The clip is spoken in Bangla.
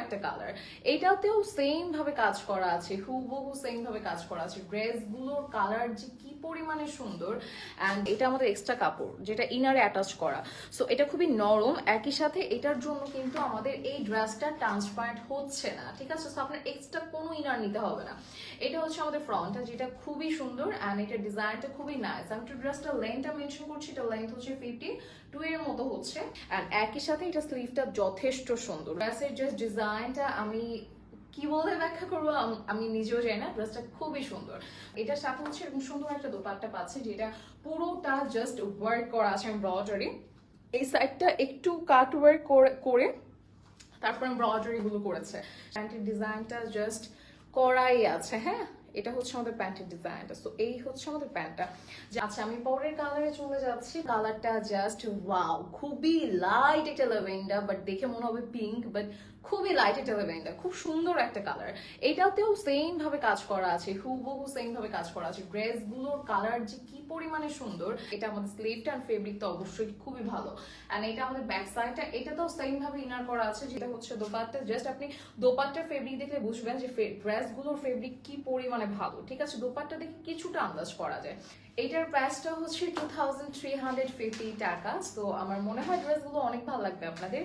একটা কালার। এটাতেও সেম ভাবে কাজ করা আছে, হুবহু সেম ভাবে কাজ করা আছে। ড্রেসগুলোর কালার যে কি পরিমাণে সুন্দর। অ্যান্ড এটা আমাদের এক্সট্রা কাপড় যেটা ইনারে অ্যাটাচ করা, সো এটা খুবই নরম। একই সাথে এটার জন্য কিন্তু আমাদের এই ড্রেসটা ট্রান্সপারেন্ট হচ্ছে না, ঠিক আছে? সো আপনার এক্সট্রা কোনো ইনার নিতে হবে না। এটা হচ্ছে আমাদের ফ্রন্টটা, যেটা খুবই সুন্দর অ্যান্ড এটার ডিজাইনটা খুবই নাইস। আমি একটু ড্রেসটা লেন্থটা মেনশন করছি, এটা লেন্থ হচ্ছে 52 এর মতো হচ্ছে। অ্যান্ড একই সাথে এটা স্লিভটা যথেষ্ট সুন্দর। ড্রেসের জাস্ট ডিজাইনটা আমি কি বলে ব্যাখ্যা করবো আমি নিজেও জানি না। ড্রেসটা খুবই সুন্দর। এটার সাথে হচ্ছে এরকম সুন্দর একটা দোপাট্টা পাচ্ছি, যেটা পুরোটা জাস্ট ওয়ার্ক করা আছে এমব্রয়ডারি। এই সাইডটা একটু কাট ওয়ার্ক করে তারপর এমব্রয়ডারি গুলো করেছে। প্যান্টের ডিজাইনটা জাস্ট করাই আছে। হ্যাঁ, এটা হচ্ছে আমাদের প্যান্টের ডিজাইনটা। সো এই হচ্ছে আমাদের প্যান্টটা। আচ্ছা, আমি পরের কালারে চলে যাচ্ছি। কালারটা জাস্ট ওয়াও, খুবই লাইট একটা ল্যাভেন্ডার, বাট দেখে মনে হবে পিঙ্ক, বাট খুবই লাইট একটা ল্যাভেন্ডার, খুব সুন্দর একটা কালার। এটাতেও সেম ভাবে কাজ করা আছে, হুবহু সেম ভাবে কাজ করা আছে। ড্রেসগুলোর কালার যে কি পরিমাণে সুন্দর। এটা আমাদের স্লিভটা আর ফেব্রিক তো অবশ্যই খুবই ভালো। এন্ড এটা আমাদের ব্যাক সাইডটা, এটাতেও সেম ভাবে ইনার করা আছে, যেটা হচ্ছে দোপাট্টা। জাস্ট আপনি দোপাট্টার ফেব্রিক দেখলে বুঝবেন যে ড্রেসগুলোর ফেব্রিক কি পরিমাণে ভালো, ঠিক আছে? দোপাট্টা দেখে কিছুটা আন্দাজ করা যায়। এটার প্রাইসটা হচ্ছে 2350 টাকা। তো আমার মনে হয় ড্রেসগুলো অনেক ভালো লাগবে আপনাদের।